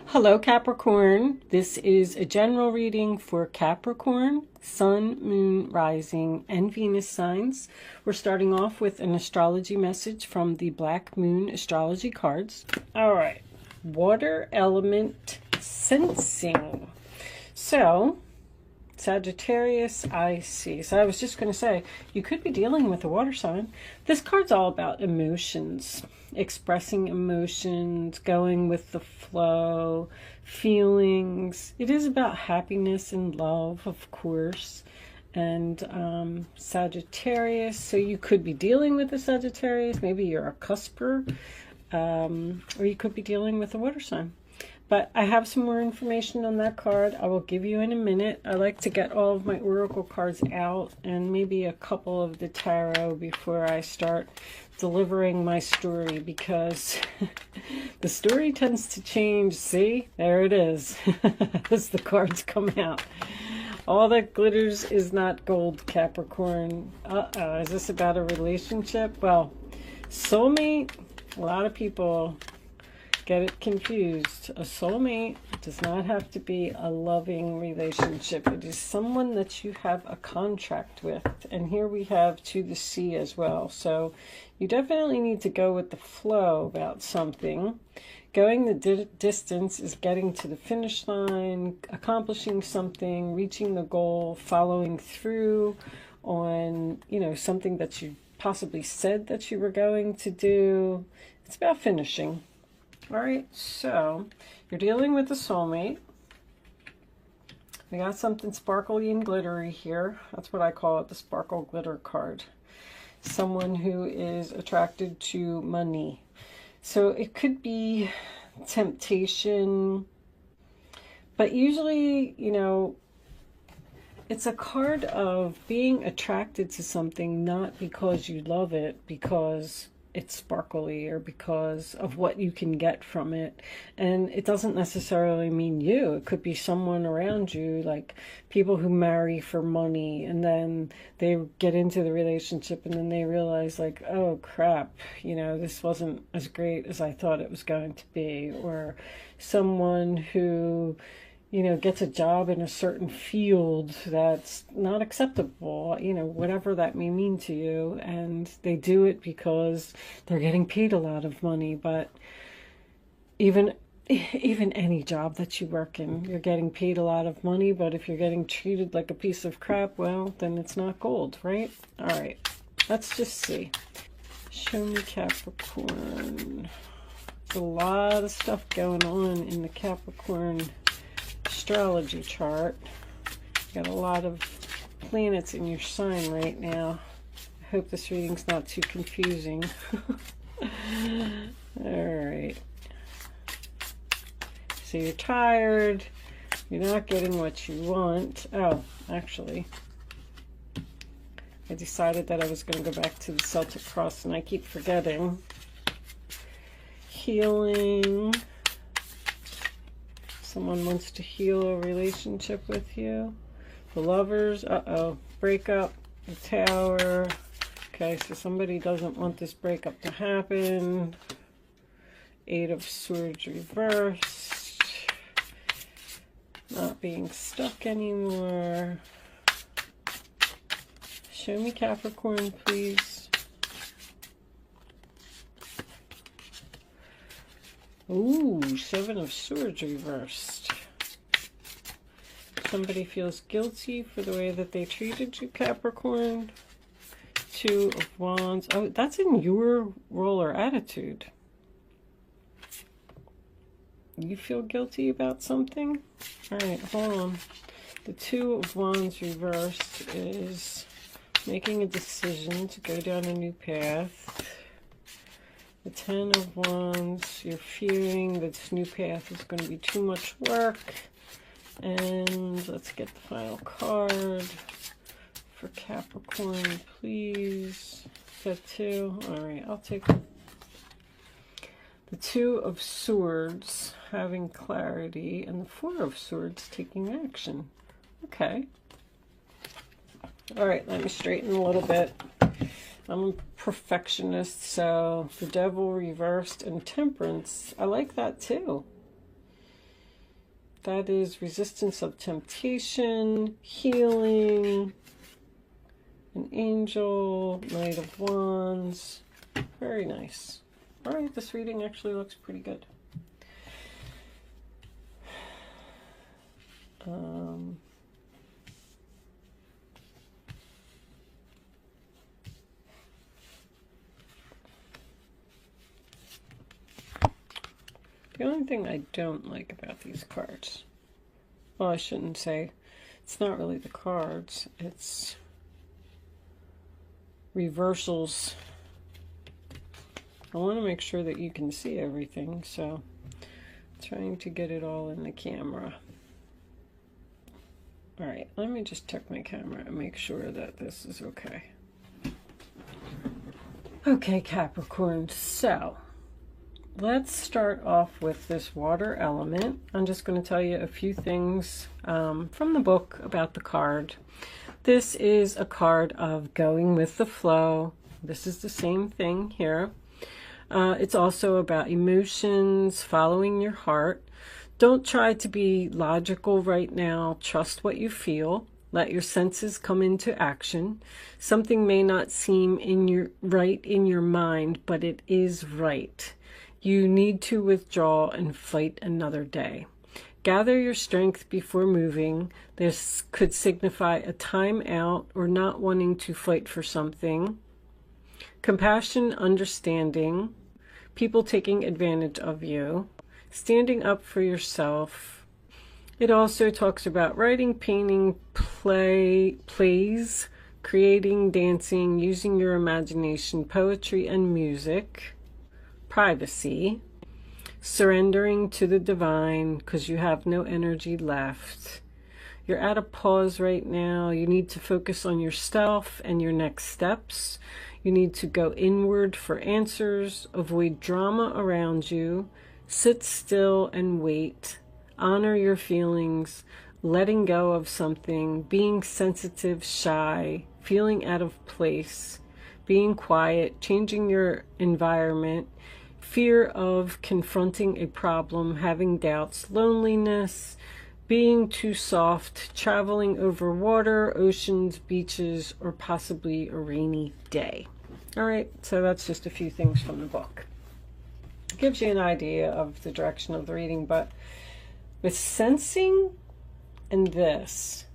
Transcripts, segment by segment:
Hello, Capricorn. This is a general reading for Capricorn, Sun, Moon, Rising, and Venus signs. We're starting off with an astrology message from the Black Moon astrology cards. All right. Water element sensing. So, Sagittarius, I see. So I was just going to say, you could be dealing with a water sign. This card's all about emotions, expressing emotions, going with the flow, feelings. It is about happiness and love, of course. And Sagittarius, so you could be dealing with a Sagittarius. Maybe you're a cusper, or you could be dealing with a water sign. But I have some more information on that card. I will give you in a minute. I like to get all of my oracle cards out and maybe a couple of the tarot before I start delivering my story, because the story tends to change. See, there it is as the cards come out. All that glitters is not gold, Capricorn. Is this about a relationship? Well, soulmate, a lot of people get it confused. A soulmate does not have to be a loving relationship. It is someone that you have a contract with. And here we have to the sea as well. So you definitely need to go with the flow about something. Going the distance is getting to the finish line, accomplishing something, reaching the goal, following through on, something that you possibly said that you were going to do. It's about finishing. All right, so you're dealing with a soulmate. We got something sparkly and glittery here. That's what I call it, the sparkle glitter card. Someone who is attracted to money. So it could be temptation, but usually, it's a card of being attracted to something not because you love it, because it's sparkly or because of what you can get from it. And it doesn't necessarily mean you. It could be someone around you, like people who marry for money and then they get into the relationship and then they realize, like, oh crap, this wasn't as great as I thought it was going to be. Or someone who gets a job in a certain field that's not acceptable, whatever that may mean to you. And they do it because they're getting paid a lot of money. But even any job that you work in, you're getting paid a lot of money. But if you're getting treated like a piece of crap, well, then it's not gold, right? All right, let's just see. Show me Capricorn. There's a lot of stuff going on in the Capricorn astrology chart. Got a lot of planets in your sign right now. I hope this reading's not too confusing. Alright. So you're tired. You're not getting what you want. Oh, actually, I decided that I was going to go back to the Celtic Cross and I keep forgetting. Healing. Someone wants to heal a relationship with you. The Lovers, breakup, the Tower. Okay, so somebody doesn't want this breakup to happen. Eight of Swords reversed. Not being stuck anymore. Show me Capricorn, please. Ooh, Seven of Swords reversed. Somebody feels guilty for the way that they treated you, Capricorn. Two of Wands. Oh, that's in your role or attitude. You feel guilty about something? All right, hold on. The Two of Wands reversed is making a decision to go down a new path. The Ten of Wands, you're fearing that this new path is going to be too much work. And let's get the final card for Capricorn, please. That two. All right, I'll take the Two of Swords, having clarity, and the Four of Swords, taking action. Okay. All right, let me straighten a little bit. I'm a perfectionist, so the Devil reversed and Temperance. I like that too. That is resistance of temptation, healing, an angel, Knight of Wands. Very nice. All right, this reading actually looks pretty good. The only thing I don't like about these cards, well, I shouldn't say, it's not really the cards, it's reversals. I want to make sure that you can see everything, so I'm trying to get it all in the camera. All right, let me just check my camera and make sure that this is okay. Okay, Capricorn, so let's start off with this water element. I'm just going to tell you a few things from the book about the card. This is a card of going with the flow. This is the same thing here. It's also about emotions, following your heart. Don't try to be logical right now. Trust what you feel. Let your senses come into action. Something may not seem right in your mind, but it is right. You need to withdraw and fight another day. Gather your strength before moving. This could signify a time out or not wanting to fight for something. Compassion, understanding, people taking advantage of you, standing up for yourself. It also talks about writing, painting, plays, creating, dancing, using your imagination, poetry and music, privacy, surrendering to the divine because you have no energy left. You're at a pause right now. You need to focus on yourself and your next steps. You need to go inward for answers. Avoid drama around you. Sit still and wait. Honor your feelings. Letting go of something. Being sensitive, shy. Feeling out of place. Being quiet. Changing your environment. Fear of confronting a problem. Having doubts. Loneliness. Being too soft. Traveling over water, oceans, beaches, or possibly a rainy day. All right, so that's just a few things from the book. It gives you an idea of the direction of the reading, but with sensing and this,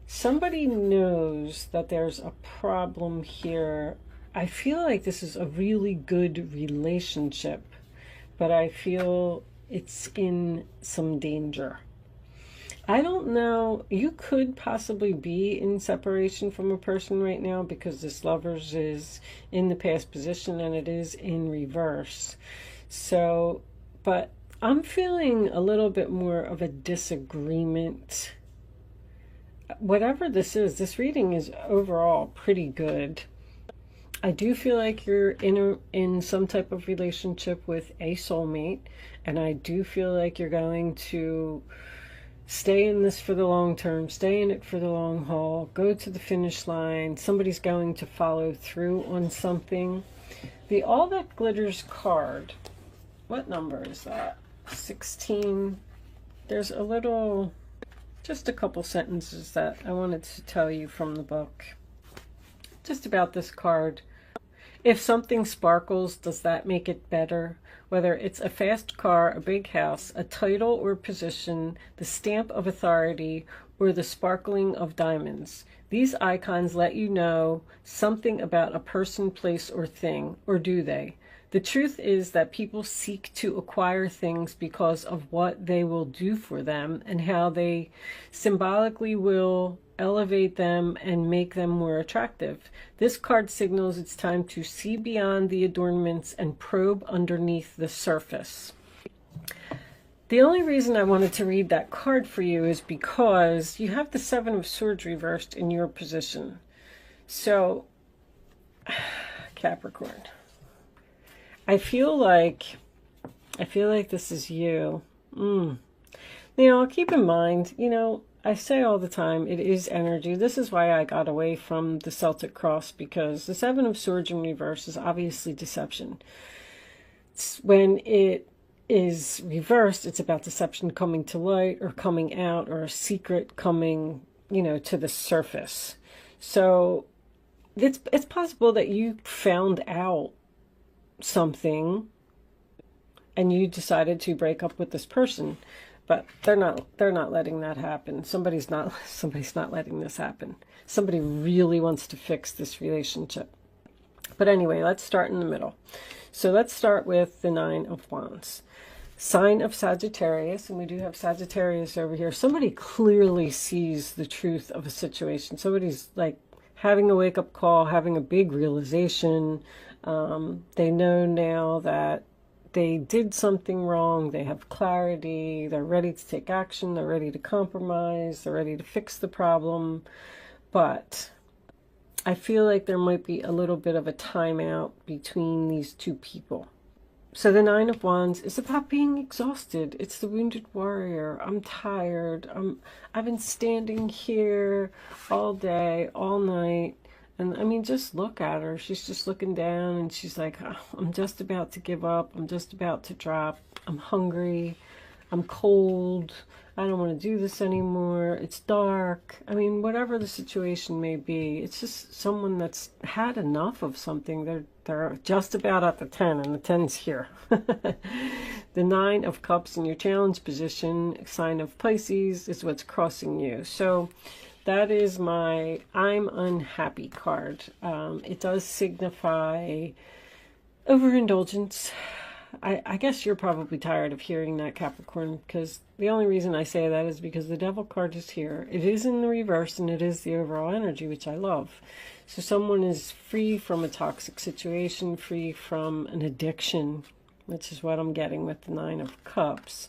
somebody knows that there's a problem here. I feel like this is a really good relationship, but I feel it's in some danger. I don't know, you could possibly be in separation from a person right now because this Lovers is in the past position and it is in reverse. So, but I'm feeling a little bit more of a disagreement. Whatever this is, this reading is overall pretty good. I do feel like you're in some type of relationship with a soulmate, and I do feel like you're going to stay in this for the long term, stay in it for the long haul, go to the finish line. Somebody's going to follow through on something. The All That Glitters card, what number is that? 16. There's a little, just a couple sentences that I wanted to tell you from the book. Just about this card. If something sparkles, does that make it better? Whether it's a fast car, a big house, a title or position, the stamp of authority, or the sparkling of diamonds. These icons let you know something about a person, place, or thing, or do they? The truth is that people seek to acquire things because of what they will do for them and how they symbolically will elevate them and make them more attractive. This card signals it's time to see beyond the adornments and probe underneath the surface. The only reason I wanted to read that card for you is because you have the Seven of Swords reversed in your position. So, Capricorn, I feel like this is you. Now, keep in mind, I say all the time, it is energy. This is why I got away from the Celtic cross, because the Seven of Swords in reverse is obviously deception. It's when it is reversed, it's about deception coming to light or coming out, or a secret coming, to the surface. So it's possible that you found out something and you decided to break up with this person, but they're not letting that happen. Somebody's not letting this happen. Somebody really wants to fix this relationship. But anyway, let's start in the middle. So let's start with the Nine of Wands. Sign of Sagittarius, and we do have Sagittarius over here. Somebody clearly sees the truth of a situation. Somebody's like having a wake-up call, having a big realization. They know now that they did something wrong. They have clarity. They're ready to take action. They're ready to compromise. They're ready to fix the problem. But I feel like there might be a little bit of a timeout between these two people. So the Nine of Wands is about being exhausted. It's the wounded warrior. I'm tired. I've been standing here all day, all night. And I mean, just look at her. She's just looking down and she's like, oh, I'm just about to give up. I'm just about to drop. I'm hungry. I'm cold. I don't want to do this anymore. It's dark. I mean, whatever the situation may be, it's just someone that's had enough of something. They're just about at the 10, and the 10's here. The Nine of Cups in your challenge position, sign of Pisces, is what's crossing you. So that is my I'm unhappy card. It does signify overindulgence. I guess you're probably tired of hearing that, Capricorn, because the only reason I say that is because the Devil card is here. It is in the reverse, and it is the overall energy, which I love. So someone is free from a toxic situation, free from an addiction, which is what I'm getting with the Nine of Cups.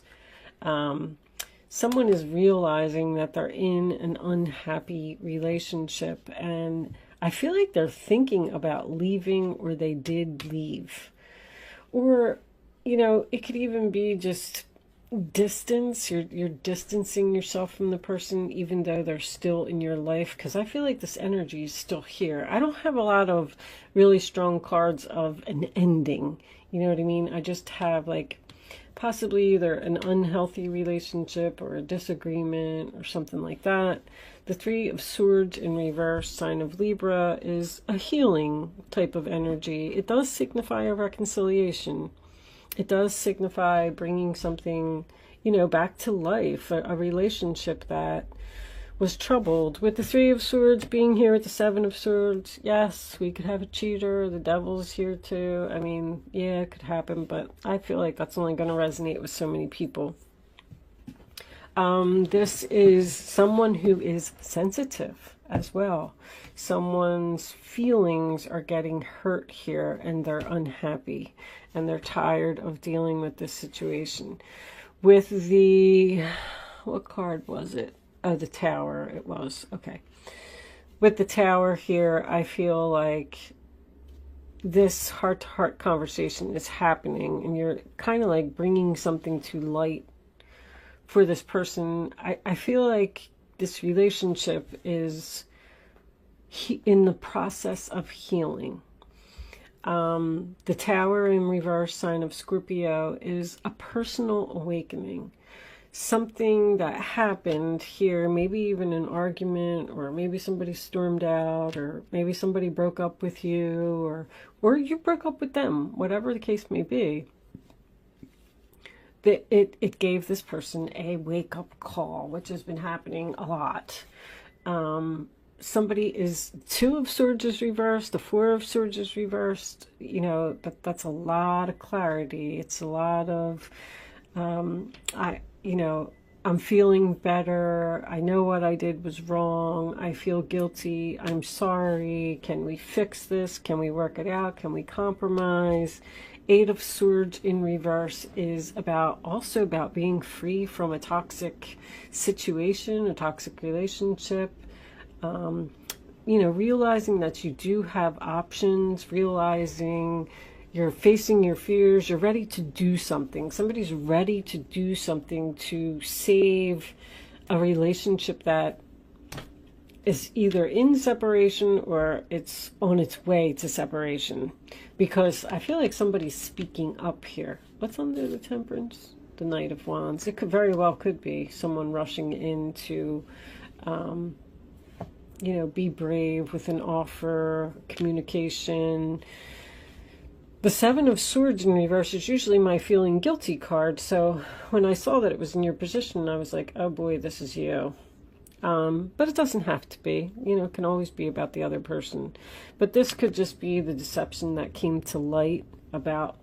Someone is realizing that they're in an unhappy relationship, and I feel like they're thinking about leaving, or they did leave. Or, it could even be just distance. You're distancing yourself from the person, even though they're still in your life. Because I feel like this energy is still here. I don't have a lot of really strong cards of an ending. You know what I mean? I just have like possibly either an unhealthy relationship or a disagreement or something like that. The Three of Swords in reverse, sign of Libra, is a healing type of energy. It does signify a reconciliation. It does signify bringing something, back to life, a relationship that was troubled. With the Three of Swords being here with the Seven of Swords, yes, we could have a cheater. The Devil's here too. I mean, yeah, it could happen, but I feel like that's only going to resonate with so many people. This is someone who is sensitive as well. Someone's feelings are getting hurt here, and they're unhappy, and they're tired of dealing with this situation. With the, what card was it? Oh, the Tower, it was. Okay. With the Tower here, I feel like this heart-to-heart conversation is happening, and you're kind of like bringing something to light for this person. I feel like this relationship is in the process of healing. The Tower in reverse, sign of Scorpio, is a personal awakening. Something that happened here, maybe even an argument, or maybe somebody stormed out, or maybe somebody broke up with you, or you broke up with them, whatever the case may be. It gave this person a wake-up call, which has been happening a lot. Somebody is, Two of Swords is reversed, the Four of Swords is reversed. That's a lot of clarity. It's a lot of, I'm feeling better. I know what I did was wrong. I feel guilty. I'm sorry. Can we fix this? Can we work it out? Can we compromise? Eight of Swords in reverse is also about being free from a toxic situation, a toxic relationship. Realizing that you do have options, realizing you're facing your fears, you're ready to do something. Somebody's ready to do something to save a relationship that is either in separation or it's on its way to separation. Because I feel like somebody's speaking up here. What's under the Temperance? The Knight of Wands. It could very well could be someone rushing in to, you know, be brave with an offer, communication. The Seven of Swords in reverse is usually my feeling guilty card. So when I saw that it was in your position, I was like, oh boy, this is you. But it doesn't have to be. You know, it can always be about the other person. But this could just be the deception that came to light about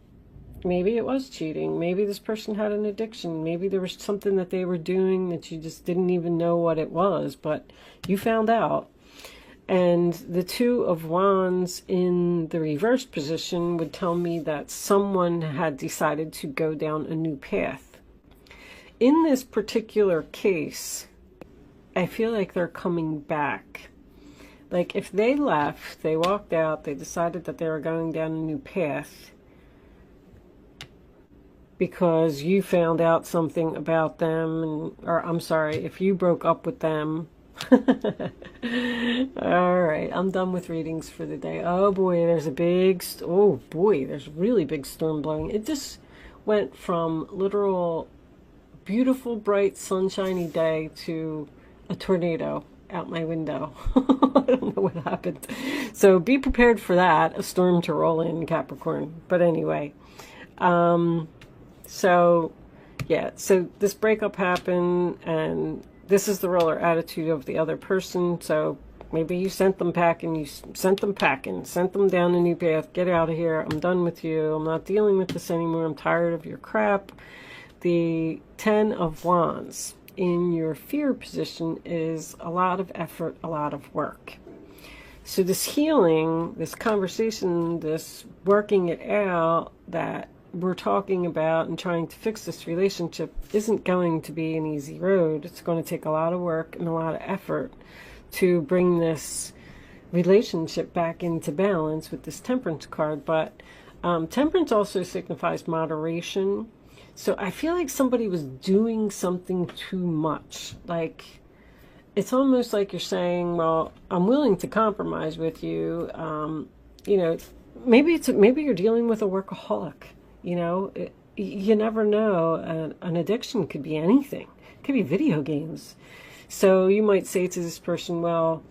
maybe it was cheating. Maybe this person had an addiction. Maybe there was something that they were doing that you just didn't even know what it was, but you found out. And the Two of Wands in the reverse position would tell me that someone had decided to go down a new path. In this particular case, I feel like they're coming back. Like if they left, they walked out, they decided that they were going down a new path because you found out something about them, and, or I'm sorry, if you broke up with them. All right, I'm done with readings for the day. Oh boy, there's a big, oh boy, there's a really big storm blowing. It just went from literal beautiful, bright, sunshiny day to a tornado out my window. I don't know what happened. So be prepared for that, a storm to roll in, Capricorn. But anyway, so yeah, so this breakup happened, and this is the roller attitude of the other person. So maybe you sent them packing, sent them down a new path. Get out of here. I'm done with you. I'm not dealing with this anymore. I'm tired of your crap. The Ten of Wands in your fear position is a lot of effort, a lot of work. So this healing, this conversation, this working it out that we're talking about and trying to fix this relationship isn't going to be an easy road. It's going to take a lot of work and a lot of effort to bring this relationship back into balance with this Temperance card. But Temperance also signifies moderation. So I feel like somebody was doing something too much. Like, it's almost like you're saying, well, I'm willing to compromise with you. You know, maybe you're dealing with a workaholic. You know, you never know. An addiction could be anything. It could be video games. So you might say to this person, well,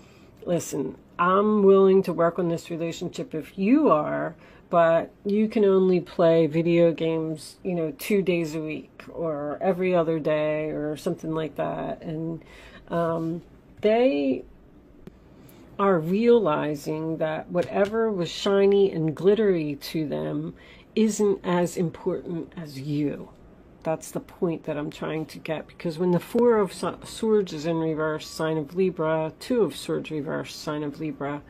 listen, I'm willing to work on this relationship if you are, but you can only play video games, you know, 2 days a week or every other day or something like that. And they are realizing that whatever was shiny and glittery to them isn't as important as you. That's the point that I'm trying to get, because when the Four of Swords is in reverse, sign of Libra, Two of Swords reverse, sign of Libra,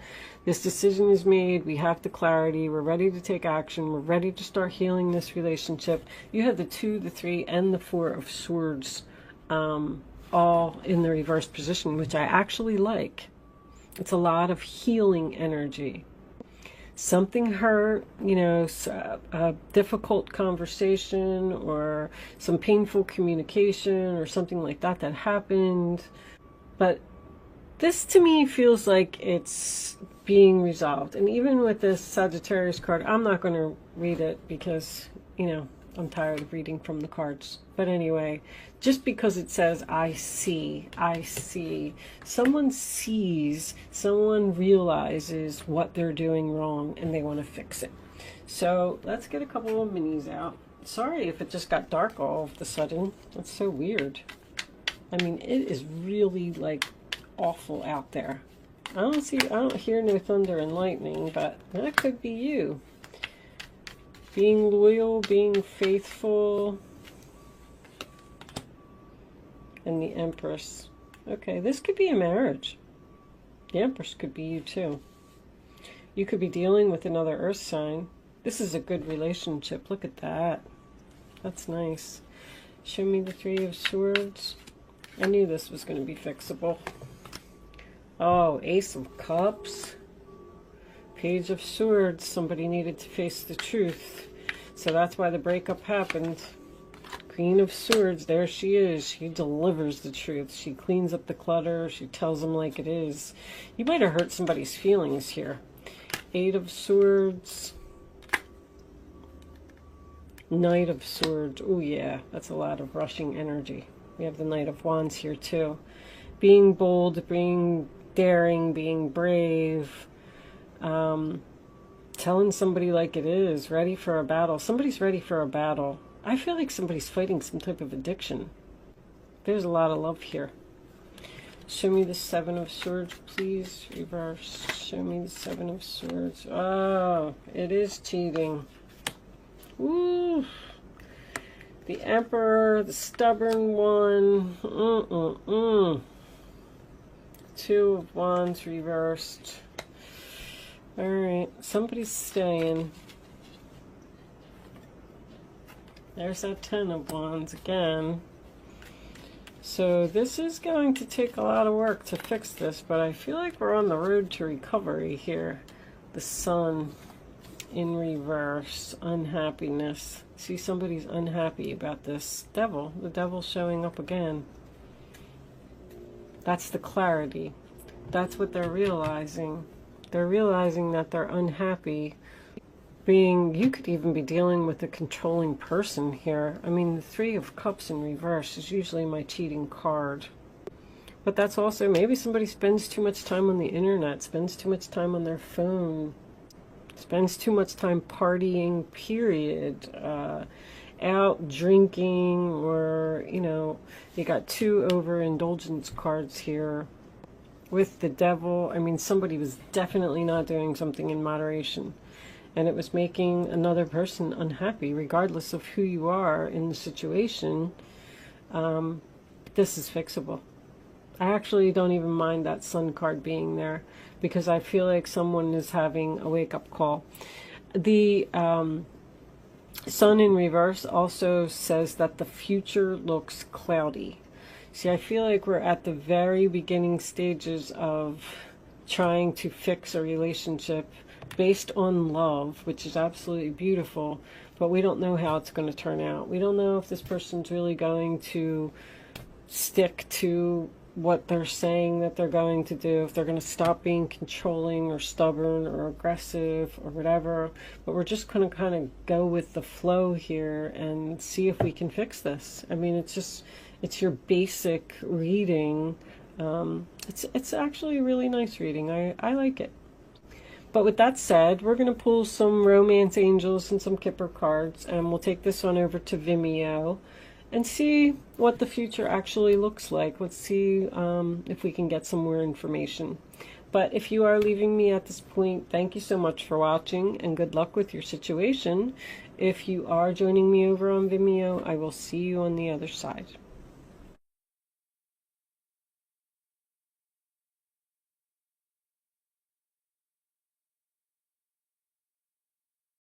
this decision is made, we have the clarity, we're ready to take action, we're ready to start healing this relationship. You have the Two, the Three, and the Four of Swords all in the reverse position, which I actually like. It's a lot of healing energy. Something hurt, you know, a difficult conversation or some painful communication or something like that that happened. But this to me feels like it's being resolved. And even with this Sagittarius card, I'm not going to read it because, you know, I'm tired of reading from the cards. But anyway, just because it says, I see, someone sees, someone realizes what they're doing wrong and they want to fix it. So let's get a couple of minis out. Sorry if it just got dark all of a sudden. That's so weird. I mean, it is really like awful out there. I don't hear no thunder and lightning, but that could be you. Being loyal, being faithful. And the Empress. Okay, this could be a marriage. The Empress could be you too. You could be dealing with another earth sign. This is a good relationship. Look at that. That's nice. Show me the Three of Swords. I knew this was going to be fixable. Oh, Ace of Cups. Page of Swords. Somebody needed to face the truth. So that's why the breakup happened. Queen of Swords, there she is. She delivers the truth. She cleans up the clutter. She tells them like it is. You might have hurt somebody's feelings here. Eight of Swords. Knight of Swords. Oh yeah, that's a lot of rushing energy. We have the Knight of Wands here too. Being bold, being daring, being brave. Telling somebody like it is, ready for a battle. Somebody's ready for a battle. I feel like somebody's fighting some type of addiction. There's a lot of love here. Show me the Seven of Swords, please. Reverse. Show me the Seven of Swords. Oh, it is cheating. Ooh. The Emperor, the stubborn one. Two of Wands reversed. Alright, somebody's staying. There's that Ten of Wands again. So this is going to take a lot of work to fix this, but I feel like we're on the road to recovery here. The Sun in reverse, unhappiness. See, somebody's unhappy about this. Devil, the Devil's showing up again. That's the clarity. That's what they're realizing. They're realizing that they're unhappy. You could even be dealing with a controlling person here. I mean, the Three of Cups in reverse is usually my cheating card. But that's also, maybe somebody spends too much time on the internet, spends too much time on their phone, spends too much time partying, period. Out drinking, or, you know, you got two overindulgence cards here. With the Devil, I mean, somebody was definitely not doing something in moderation. And it was making another person unhappy, regardless of who you are in the situation. This is fixable. I actually don't even mind that Sun card being there, because I feel like someone is having a wake-up call. The Sun in reverse also says that the future looks cloudy. See, I feel like we're at the very beginning stages of trying to fix a relationship based on love, which is absolutely beautiful, but we don't know how it's going to turn out. We don't know if this person's really going to stick to what they're saying that they're going to do, if they're going to stop being controlling or stubborn or aggressive or whatever. But we're just going to kind of go with the flow here and see if we can fix this. I mean, it's your basic reading. It's actually a really nice reading. I like it. But with that said, we're going to pull some romance angels and some Kipper cards, and we'll take this one over to Vimeo and see what the future actually looks like. Let's see if we can get some more information. But if you are leaving me at this point, thank you so much for watching, and good luck with your situation. If you are joining me over on Vimeo, I will see you on the other side.